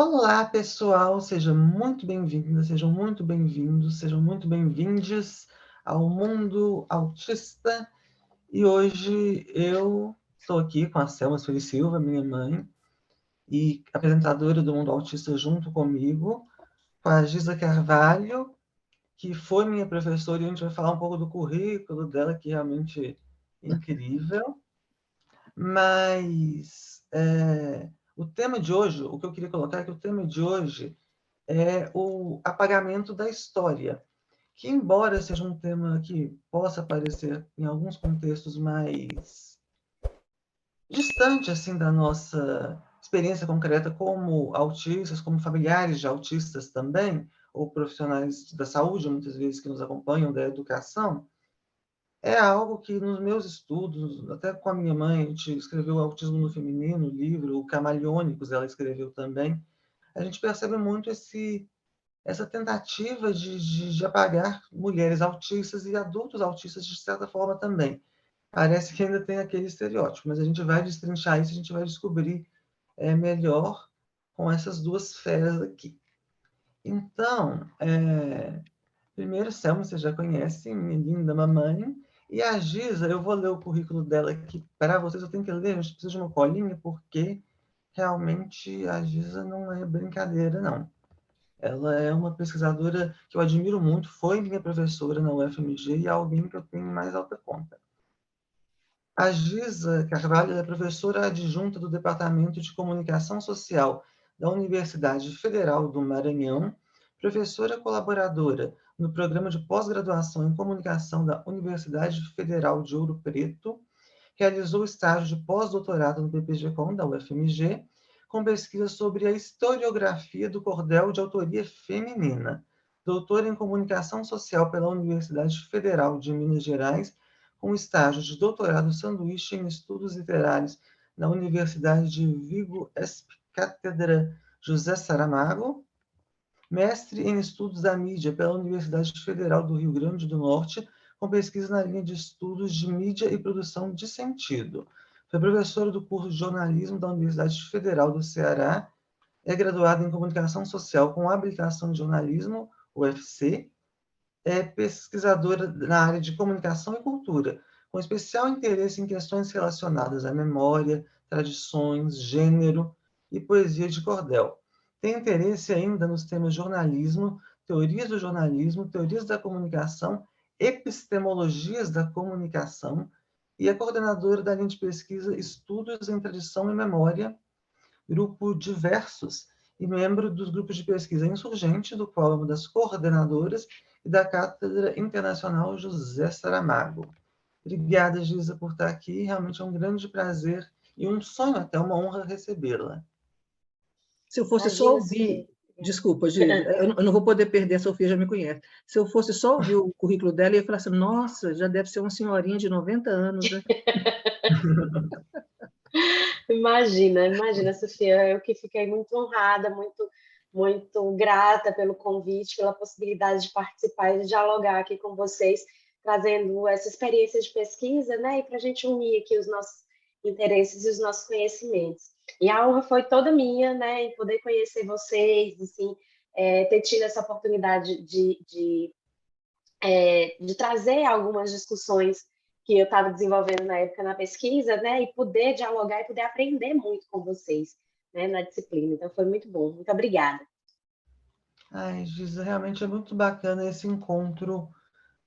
Olá, pessoal, seja muito bem-vinda, sejam muito bem-vindos, sejam muito bem-vindes ao Mundo Autista. E hoje eu estou aqui com a Selma Sueli Silva, minha mãe, e apresentadora do Mundo Autista junto comigo, com a Giza Carvalho, que foi minha professora, e a gente vai falar um pouco do currículo dela, que realmente é incrível. Mas o tema de hoje, o que eu queria colocar é que o tema de hoje é o apagamento da história, que embora seja um tema que possa parecer em alguns contextos mais distante assim da nossa experiência concreta como autistas, como familiares de autistas também, ou profissionais da saúde, muitas vezes que nos acompanham da educação, é algo que nos meus estudos, até com a minha mãe, a gente escreveu o Autismo no Feminino, o livro, o Camaleônicos, ela escreveu também, a gente percebe muito essa tentativa de apagar mulheres autistas e adultos autistas de certa forma também. Parece que ainda tem aquele estereótipo, mas a gente vai destrinchar isso, a gente vai descobrir melhor com essas duas feras aqui. Então, primeiro, Selma, você já conhece, minha linda mamãe, e a Giza, eu vou ler o currículo dela aqui para vocês, eu tenho que ler, a gente precisa de uma colinha, porque realmente a Giza não é brincadeira, não. Ela é uma pesquisadora que eu admiro muito, foi minha professora na UFMG e é alguém que eu tenho mais alta conta. A Giza Carvalho é professora adjunta do Departamento de Comunicação Social da Universidade Federal do Maranhão, professora colaboradora no programa de pós-graduação em comunicação da Universidade Federal de Ouro Preto, realizou estágio de pós-doutorado no PPG-Com da UFMG, com pesquisa sobre a historiografia do cordel de autoria feminina. Doutora em comunicação social pela Universidade Federal de Minas Gerais, com estágio de doutorado sanduíche em estudos literários na Universidade de Vigo, Cátedra José Saramago, mestre em estudos da mídia pela Universidade Federal do Rio Grande do Norte, com pesquisa na linha de estudos de mídia e produção de sentido. Foi professora do curso de jornalismo da Universidade Federal do Ceará, é graduada em comunicação social com habilitação em jornalismo, UFC, é pesquisadora na área de comunicação e cultura, com especial interesse em questões relacionadas à memória, tradições, gênero e poesia de cordel. Tem interesse ainda nos temas jornalismo, teorias do jornalismo, teorias da comunicação, epistemologias da comunicação, e é coordenadora da linha de pesquisa Estudos em Tradição e Memória, grupo Diversos, e membro dos grupos de pesquisa Insurgente, do qual é uma das coordenadoras, e da Cátedra Internacional José Saramago. Obrigada, Giza, por estar aqui. Realmente é um grande prazer e um sonho, até uma honra recebê-la. Se eu fosse só Imagina, ouvir, Sofia. desculpa, Giza, eu não vou poder perder, a Sofia já me conhece. Se eu fosse só ouvir o currículo dela, eu ia falar assim, nossa, já deve ser uma senhorinha de 90 anos, né? Imagina, Sofia, eu que fiquei muito honrada, muito grata pelo convite, pela possibilidade de participar e de dialogar aqui com vocês, trazendo essa experiência de pesquisa, né, e para a gente unir aqui os nossos interesses e os nossos conhecimentos. E a honra foi toda minha, né, em poder conhecer vocês, assim, ter tido essa oportunidade de trazer algumas discussões que eu estava desenvolvendo na época na pesquisa, né, e poder dialogar e poder aprender muito com vocês, né, na disciplina. Então, foi muito bom. Muito obrigada. Ai, Giza, realmente é muito bacana esse encontro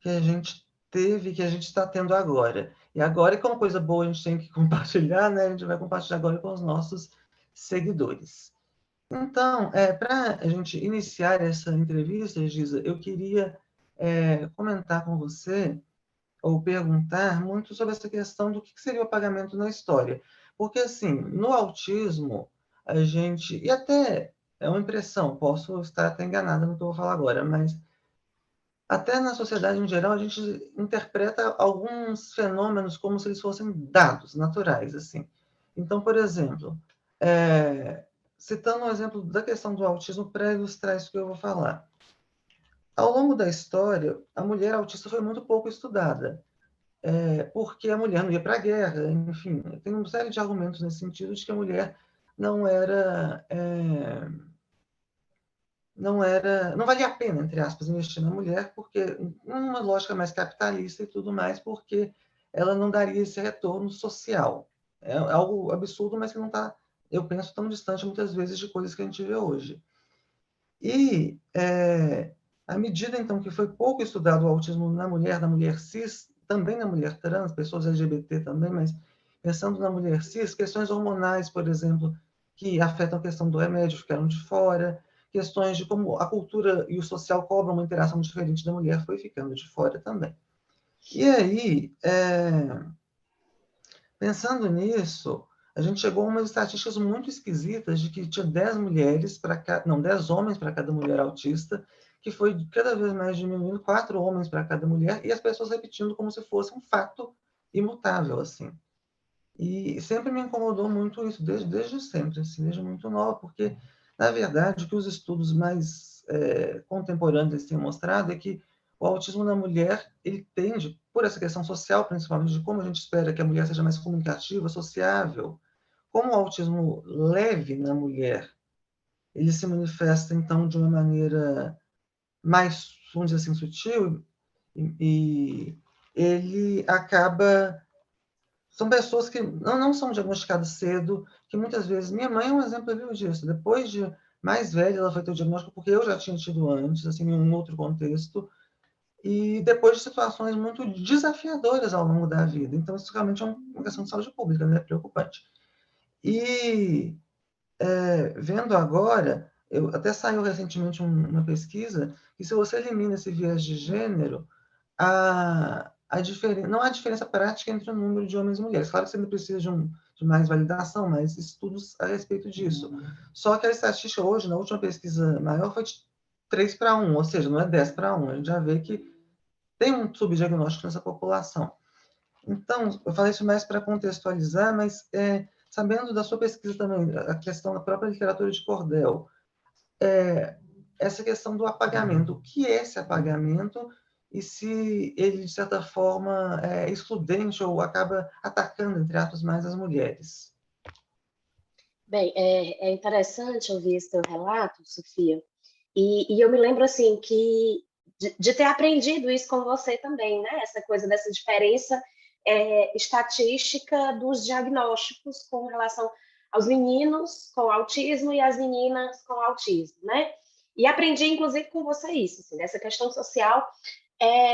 que a gente teve, que a gente está tendo agora. E agora, que é uma coisa boa, a gente tem que compartilhar, né? A gente vai compartilhar agora com os nossos seguidores. Então, para a gente iniciar essa entrevista, Giza, eu queria comentar com você, ou perguntar muito sobre essa questão do que seria o apagamento na história. Porque, assim, no autismo, a gente, e até é uma impressão, posso estar até enganada no que eu vou falar agora, mas até na sociedade em geral, a gente interpreta alguns fenômenos como se eles fossem dados naturais, assim. Então, por exemplo, citando um exemplo da questão do autismo para ilustrar isso que eu vou falar. Ao longo da história, a mulher autista foi muito pouco estudada, porque a mulher não ia para a guerra, enfim, tem uma série de argumentos nesse sentido de que a mulher não era não valia a pena, entre aspas, investir na mulher, porque uma lógica mais capitalista e tudo mais, porque ela não daria esse retorno social. É algo absurdo, mas que não está, eu penso, tão distante muitas vezes de coisas que a gente vê hoje. E à medida, então, que foi pouco estudado o autismo na mulher cis, também na mulher trans, pessoas LGBT também, mas pensando na mulher cis, questões hormonais, por exemplo, que afetam a questão do remédio, ficaram de fora, questões de como a cultura e o social cobram uma interação diferente da mulher, foi ficando de fora também. E aí, pensando nisso, a gente chegou a umas estatísticas muito esquisitas de que tinha 10 mulheres para não, 10 homens para cada mulher autista, que foi cada vez mais diminuindo, 4 homens para cada mulher, e as pessoas repetindo como se fosse um fato imutável, assim. E sempre me incomodou muito isso, desde sempre, assim, desde muito nova, porque, na verdade, o que os estudos mais contemporâneos têm mostrado é que o autismo na mulher, ele tende, por essa questão social, principalmente, de como a gente espera que a mulher seja mais comunicativa, sociável, como o autismo leve na mulher, ele se manifesta, então, de uma maneira mais, vamos dizer assim, sutil, e ele acaba... São pessoas que não são diagnosticadas cedo, que muitas vezes... Minha mãe é um exemplo vivo disso. Depois de mais velha, ela foi ter o diagnóstico, porque eu já tinha tido antes, assim, em um outro contexto, e depois de situações muito desafiadoras ao longo da vida. Então, isso realmente é uma questão de saúde pública, né? Preocupante. E vendo agora, até saiu recentemente uma pesquisa, que se você elimina esse viés de gênero, não há diferença prática entre o número de homens e mulheres. Claro que você ainda precisa de mais validação, mais estudos a respeito disso. Só que a estatística hoje, na última pesquisa maior, foi de 3:1, ou seja, não é 10:1. A gente já vê que tem um subdiagnóstico nessa população. Então, eu falei isso mais para contextualizar, mas sabendo da sua pesquisa também, a questão da própria literatura de cordel, essa questão do apagamento. O que é esse apagamento e se ele, de certa forma, é excludente ou acaba atacando, entre aspas, mais as mulheres? Bem, é interessante ouvir esse teu relato, Sofia, e eu me lembro, assim, que de ter aprendido isso com você também, né? Essa coisa dessa diferença estatística dos diagnósticos com relação aos meninos com autismo e as meninas com autismo, né? E aprendi, inclusive, com você isso, assim, dessa questão social,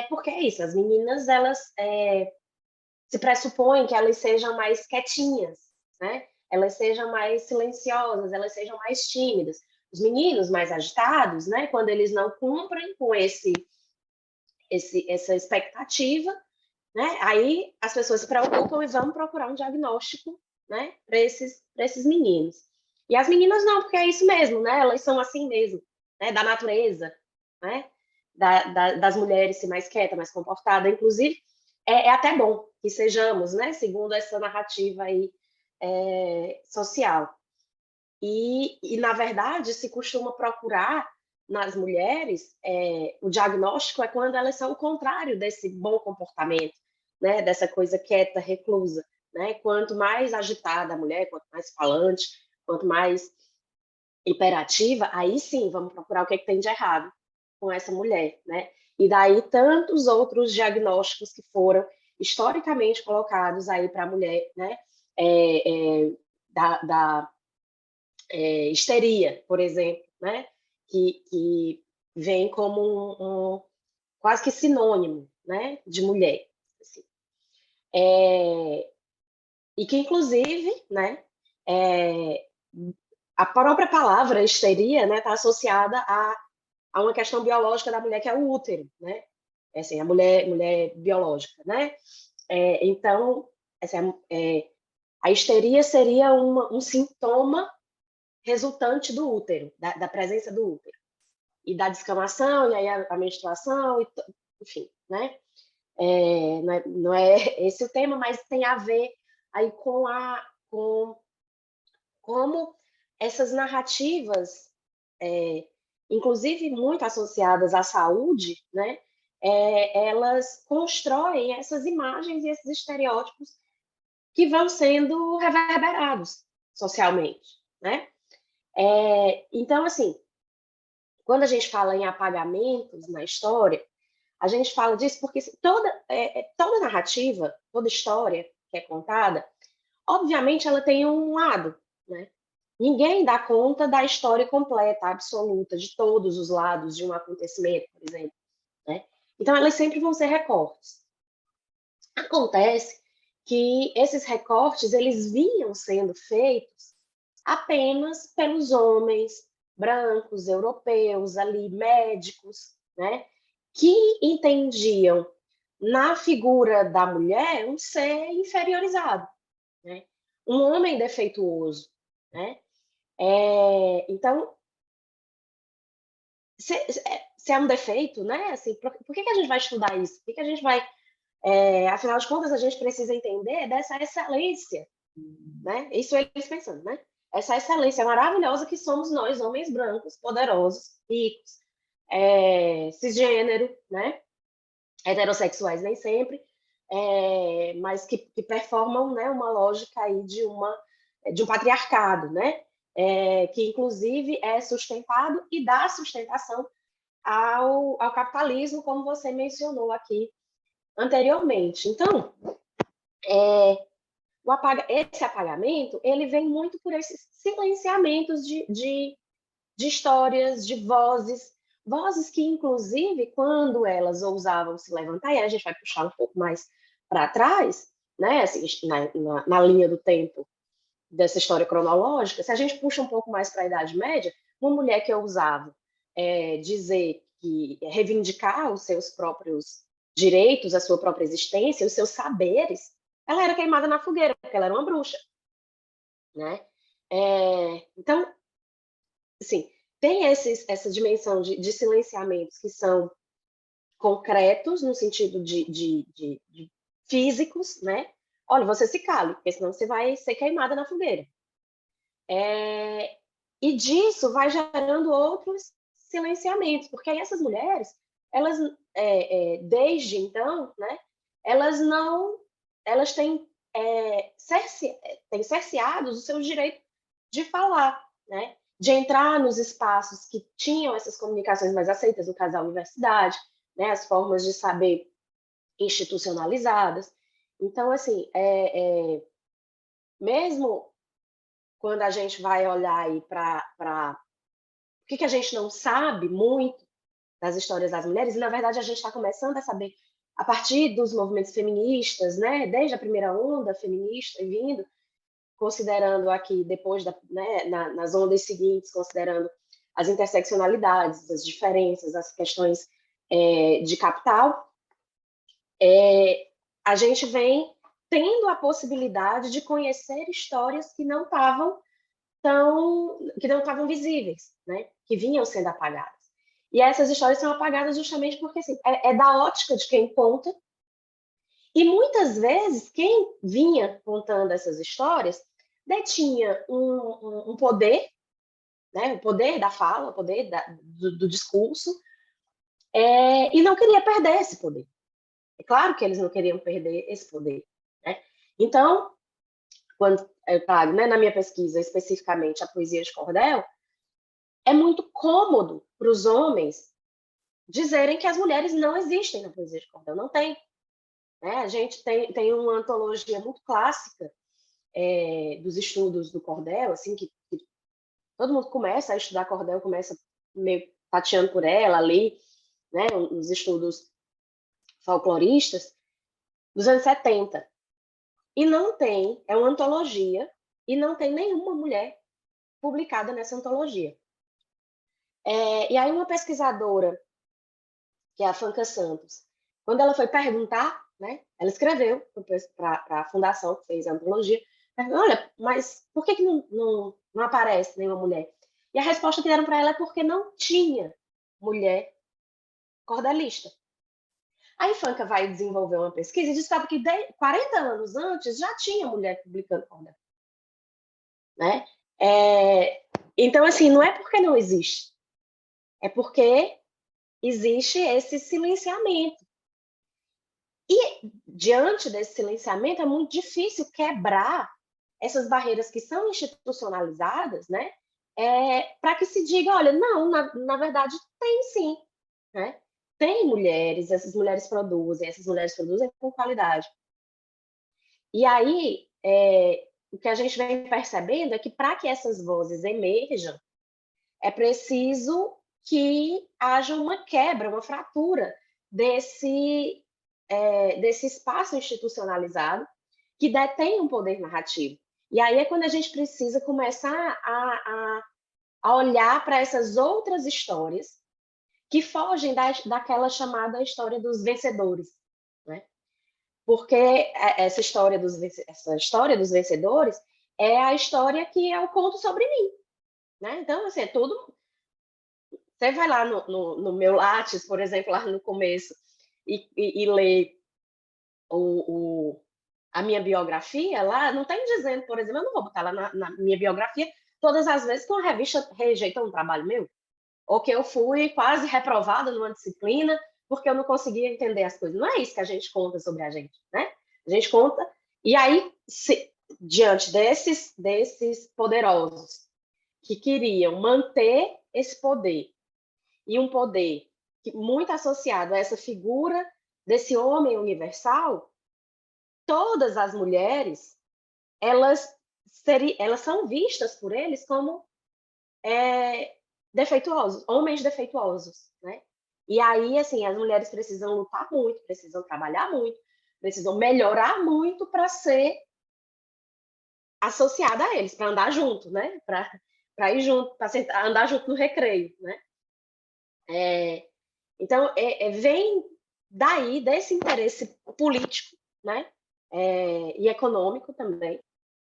porque é isso, as meninas, elas se pressupõem que elas sejam mais quietinhas, né? Elas sejam mais silenciosas, elas sejam mais tímidas. Os meninos mais agitados, né? Quando eles não cumprem com essa expectativa, né? Aí as pessoas se preocupam e vão procurar um diagnóstico, né? Para esses meninos. E as meninas não, porque é isso mesmo, né? Elas são assim mesmo, né? Da natureza, né? Das mulheres ser mais quieta, mais comportada. Inclusive, é até bom que sejamos, né? Segundo essa narrativa aí social. E, na verdade, se costuma procurar nas mulheres, o diagnóstico é quando elas são o contrário desse bom comportamento, né? Dessa coisa quieta, reclusa, né? Quanto mais agitada a mulher, quanto mais falante, quanto mais hiperativa, aí sim, vamos procurar o que tem de errado com essa mulher, né? E daí tantos outros diagnósticos que foram historicamente colocados aí para a mulher, né? Da histeria, por exemplo, né? Que vem como quase que sinônimo, né? De mulher. Assim. E que, inclusive, né? A própria palavra histeria, né? Está associada a uma questão biológica da mulher, que é o útero, né? Assim, a mulher biológica, né? Então, assim, a histeria seria um sintoma resultante do útero, da presença do útero. E da descamação, e aí a menstruação, enfim, né? Não é esse o tema, mas tem a ver aí com como essas narrativas, inclusive muito associadas à saúde, né? Elas constroem essas imagens e esses estereótipos que vão sendo reverberados socialmente, né? Então, assim, quando a gente fala em apagamentos na história, a gente fala disso porque toda narrativa, toda história que é contada, obviamente ela tem um lado, né? Ninguém dá conta da história completa, absoluta, de todos os lados de um acontecimento, por exemplo, né? Então, elas sempre vão ser recortes. Acontece que esses recortes, eles vinham sendo feitos apenas pelos homens brancos, europeus, ali, médicos, né? Que entendiam na figura da mulher um ser inferiorizado, né? Um homem defeituoso, né? Então, se é um defeito, né? Assim, por que a gente vai estudar isso? Por que a gente vai... afinal de contas, a gente precisa entender dessa excelência, né? Isso eles pensando, né? Essa excelência maravilhosa que somos nós, homens brancos, poderosos, ricos, cisgênero, né? Heterossexuais nem sempre, mas que performam, né, uma lógica aí de um patriarcado, né? Que inclusive é sustentado e dá sustentação ao capitalismo, como você mencionou aqui anteriormente. Então, esse apagamento, ele vem muito por esses silenciamentos de histórias, de vozes que, inclusive, quando elas ousavam se levantar, e a gente vai puxar um pouco mais para trás, né, assim, na linha do tempo dessa história cronológica, se a gente puxa um pouco mais para a Idade Média, uma mulher que ousava dizer que reivindicar os seus próprios direitos, a sua própria existência, os seus saberes, ela era queimada na fogueira, porque ela era uma bruxa, né? Então, assim, tem essa dimensão de silenciamentos que são concretos, no sentido de físicos, né? Olha, você se cale, porque senão você vai ser queimada na fogueira. E disso vai gerando outros silenciamentos, porque aí essas mulheres, elas, desde então, né, elas têm cerceados o seu direito de falar, né, de entrar nos espaços que tinham essas comunicações mais aceitas, no caso da universidade, né, as formas de saber institucionalizadas. Então, assim, mesmo quando a gente vai olhar aí para o que a gente não sabe muito das histórias das mulheres, e na verdade a gente está começando a saber a partir dos movimentos feministas, né, desde a primeira onda feminista e vindo, considerando aqui depois, né, nas ondas seguintes, considerando as interseccionalidades, as diferenças, as questões de capital, a gente vem tendo a possibilidade de conhecer histórias que não estavam visíveis, né? Que vinham sendo apagadas. E essas histórias são apagadas justamente porque assim, é da ótica de quem conta, e muitas vezes quem vinha contando essas histórias detinha um poder, né? O poder da fala, o poder do discurso, e não queria perder esse poder. É claro que eles não queriam perder esse poder, né? Então, quando eu trago, né, na minha pesquisa especificamente a poesia de cordel, é muito cômodo para os homens dizerem que as mulheres não existem na poesia de cordel, não tem. Né? A gente tem uma antologia muito clássica dos estudos do cordel, assim, que todo mundo começa a estudar cordel, começa meio tateando por ela ali, né, os estudos folcloristas, dos anos 70. E não tem, é uma antologia, e não tem nenhuma mulher publicada nessa antologia. E aí uma pesquisadora, que é a Fanca Santos, quando ela foi perguntar, né, ela escreveu para a fundação que fez a antologia, olha, mas por que não aparece nenhuma mulher? E a resposta que deram para ela é porque não tinha mulher cordelista. Aí Fanca vai desenvolver uma pesquisa e descobre que 40 anos antes já tinha mulher publicando cordel. Né? Então, assim, não é porque não existe, é porque existe esse silenciamento. E, diante desse silenciamento, é muito difícil quebrar essas barreiras que são institucionalizadas, né? para que se diga, olha, não, na verdade tem sim, né? Tem mulheres, essas mulheres produzem com qualidade. E aí, o que a gente vem percebendo é que para que essas vozes emerjam, é preciso que haja uma quebra, uma fratura desse espaço institucionalizado que detém um poder narrativo. E aí é quando a gente precisa começar a olhar para essas outras histórias que fogem daquela chamada história dos vencedores, né? Porque essa história dos vencedores é a história que eu conto sobre mim, né? Então, assim, você vai lá no meu Lattes, por exemplo, lá no começo, e lê a minha biografia lá, não tem dizendo, por exemplo, eu não vou botar lá na minha biografia todas as vezes que uma revista rejeitou um trabalho meu, ou que eu fui quase reprovada numa disciplina porque eu não conseguia entender as coisas. Não é isso que a gente conta sobre a gente, né? A gente conta, e aí, diante desses poderosos que queriam manter esse poder, e um poder muito associado a essa figura desse homem universal, todas as mulheres, elas são vistas por eles como defeituosos, homens defeituosos, né? E aí, assim, as mulheres precisam lutar muito, precisam trabalhar muito, precisam melhorar muito para ser associada a eles, para andar junto, né? Para ir junto, para andar junto no recreio, né? Então, vem daí, desse interesse político, né? E econômico também,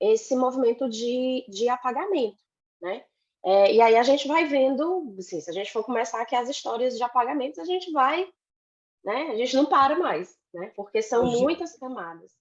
esse movimento de apagamento, né? E aí a gente vai vendo, assim, se a gente for começar aqui as histórias de apagamentos, a gente vai, né? A gente não para mais, né? Porque são muitas camadas.